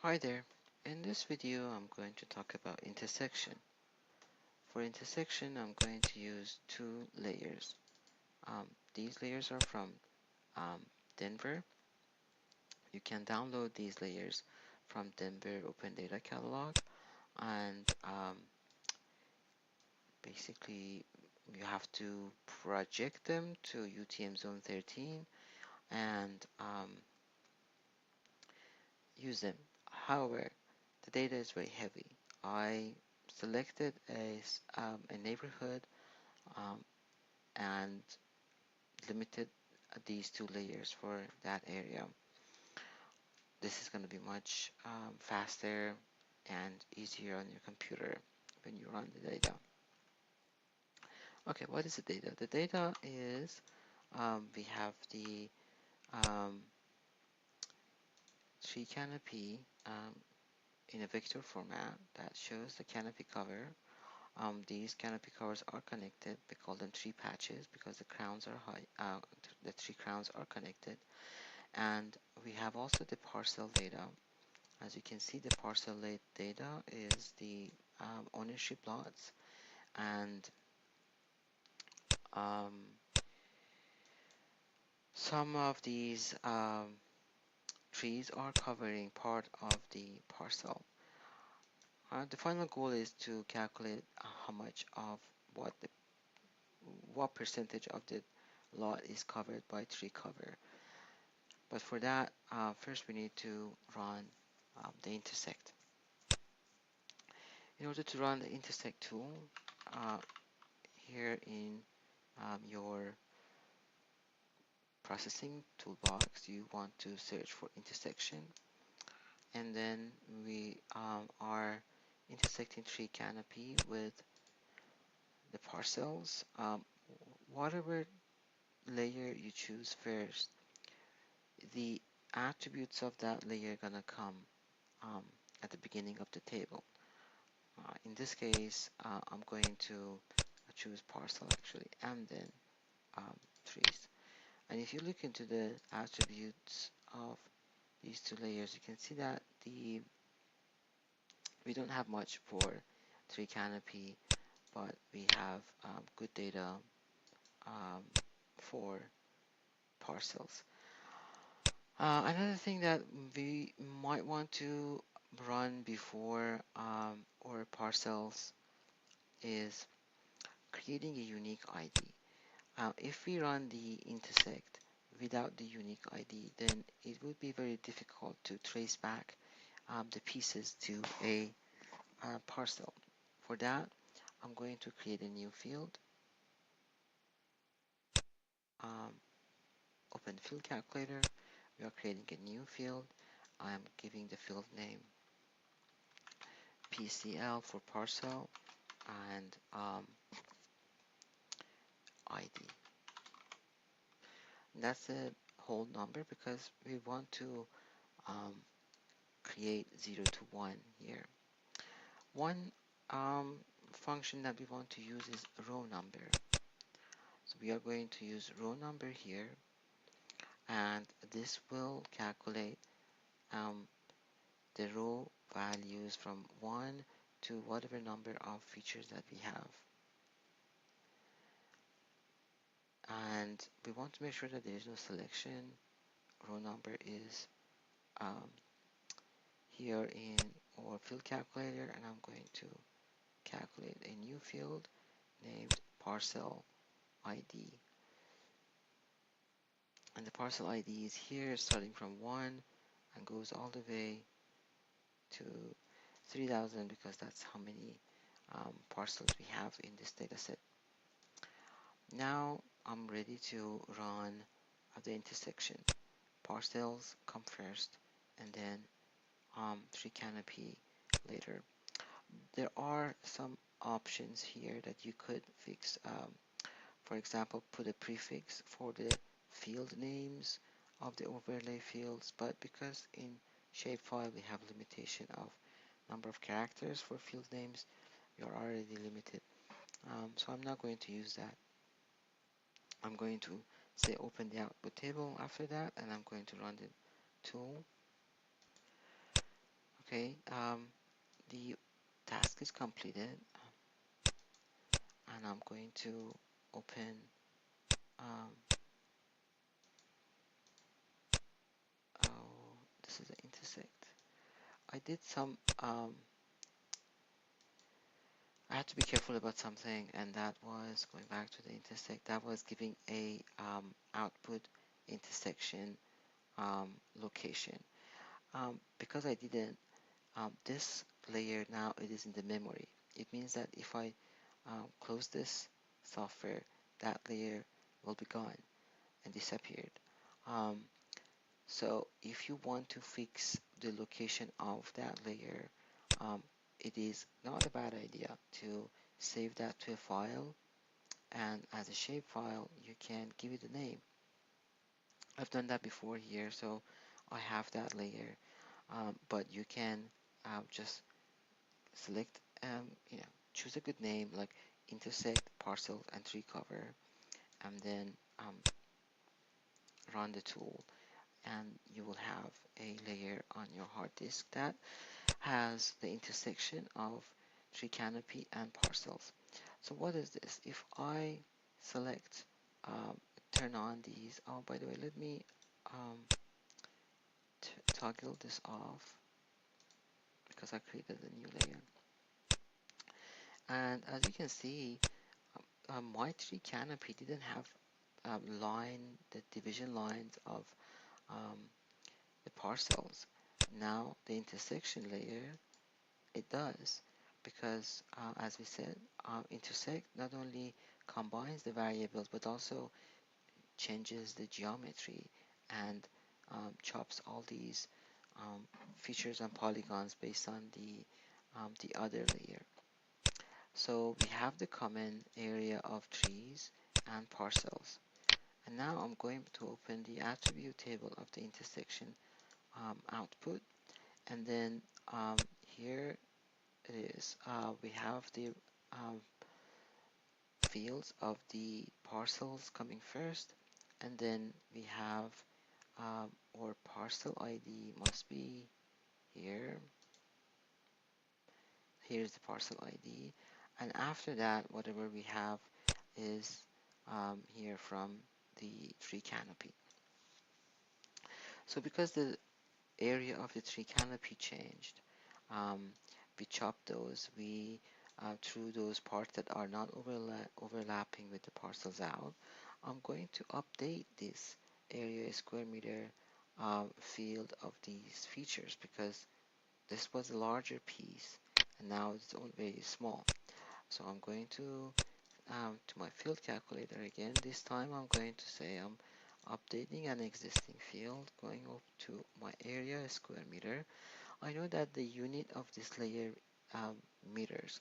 Hi there. In this video, I'm going to talk about intersection. For intersection, I'm going to use two layers. These layers are from um, Denver. You can download these layers from Denver Open Data Catalog, and basically you have to project them to UTM Zone 13 and use them. However, the data is very heavy. I selected a neighborhood um, and limited these two layers for that area. This is going to be much faster and easier on your computer when you run the data. Okay, what is the data? The data is we have the um, tree canopy in a vector format that shows the canopy cover. These canopy covers are connected. We call them tree patches because the crowns are high. The tree crowns are connected, and we have also the parcel data. As you can see, the parcel data is the ownership lots, and um, some of these trees are covering part of the parcel. The final goal is to calculate how much of what the what percentage of the lot is covered by tree cover. But for that, first we need to run the intersect. In order to run the intersect tool, uh, here in your processing toolbox, you want to search for intersection, and then we are intersecting tree canopy with the parcels. Whatever layer you choose first, the attributes of that layer are gonna come um, at the beginning of the table. In this case, I'm going to choose parcel actually, and then trees. And if you look into the attributes of these two layers, you can see that we don't have much for tree canopy, but we have good data um, for parcels. Another thing that we might want to run before our parcels is creating a unique ID. If we run the intersect without the unique ID, then it would be very difficult to trace back the pieces to a parcel. For that, I'm going to create a new field. Um, Open field calculator. We are creating a new field. I'm giving the field name PCL for parcel and ID. That's a whole number because we want to um, create 0 to 1 here. One function that we want to use is row number. So we are going to use row number here, and this will calculate the row values from 1 to whatever number of features that we have. And we want to make sure that there is no selection. Row number is um, here in our field calculator, and I'm going to calculate a new field named parcel ID. And the parcel ID is here starting from 1 and goes all the way to 3000 because that's how many parcels we have in this data set. Now I'm ready to run the intersection. Parcels come first and then tree canopy later. There are some options here that you could fix. For example, put a prefix for the field names of the overlay fields, but because in shapefile we have limitation of number of characters for field names, we are already limited. So I'm not going to use that. I'm going to say open the output table after that, and I'm going to run the tool. Okay, the task is completed, and I'm going to open um, oh, this is an intersect. I did some I had to be careful about something, and that was going back to the intersect. That was giving a output intersection location. Because I didn't, this layer now it is in the memory. It means that if I close this software, that layer will be gone and disappeared. Um, so if you want to fix the location of that layer, um, it is not a bad idea to save that to a file, and as a shapefile you can give it a name. I've done that before here, so I have that layer, but you can just select, choose a good name like intersect, parcel, and tree cover, and then run the tool, and you will have a layer on your hard disk that has the intersection of tree canopy and parcels. So what is this? If I select, turn on these, oh, by the way, let me um, toggle this off because I created a new layer. And as you can see, my tree canopy didn't have the division lines of um, the parcels. Now the intersection layer, it does, because as we said, intersect not only combines the variables but also changes the geometry and chops all these features and polygons based on the other layer. So we have the common area of trees and parcels. And now I'm going to open the attribute table of the intersection output, and then here it is. We have the um, fields of the parcels coming first, and then we have our parcel ID must be here. Here's the parcel ID, and after that, whatever we have is here from the tree canopy. So because the area of the tree canopy changed, um, we chopped those, we threw those parts that are not overlapping with the parcels out. I'm going to update this area square meter field of these features because this was a larger piece and now it's very small. So I'm going to my field calculator again. This time I'm going to say I'm updating an existing field, going up to my area square meter. I know that the unit of this layer meters.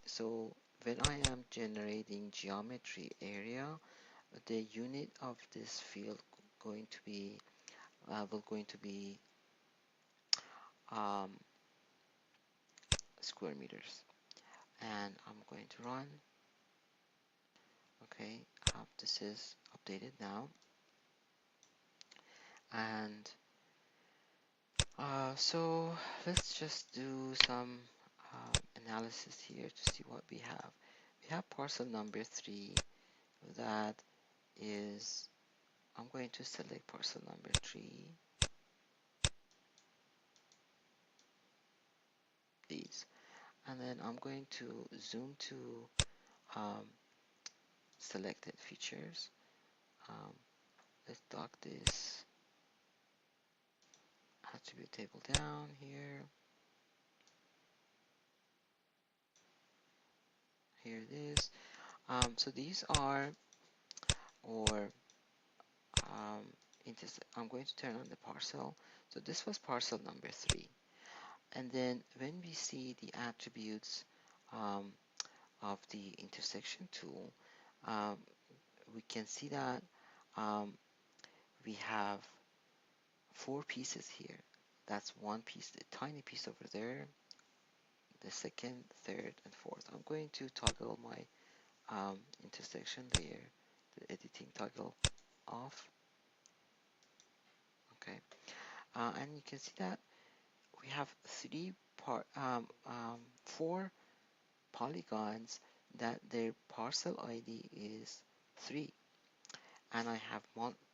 So when I am generating geometry area, the unit of this field going to be um, square meters, and I'm going to run. Okay, this is updated now, and so let's just do some analysis here to see what we have. We have parcel number 3 that is, I'm going to select parcel number 3, these, and then I'm going to zoom to um, selected features. Um, let's dock this attribute table down here. Here it is. So these are, or I'm going to turn on the parcel. So this was parcel number 3. And then when we see the attributes um, of the intersection tool, um, we can see that um, we have 4 pieces here. That's one piece, the tiny piece over there, the second, third, and fourth. I'm going to toggle my intersection layer, the editing toggle off. Okay, and you can see that we have have four polygons that their parcel ID is 3, and I have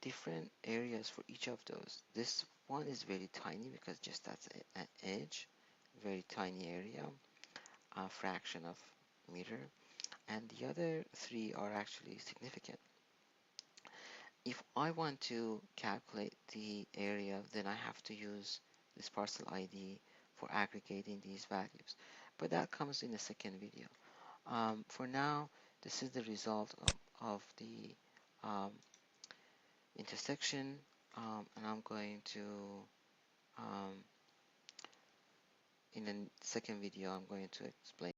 different areas for each of those. This one is very tiny because just that's an edge, very tiny area, a fraction of meter, and the other three are actually significant. If I want to calculate the area, then I have to use this parcel ID for aggregating these values. But that comes in the second video. For now, this is the result of the um, intersection, and I'm going to, um, in the second video, I'm going to explain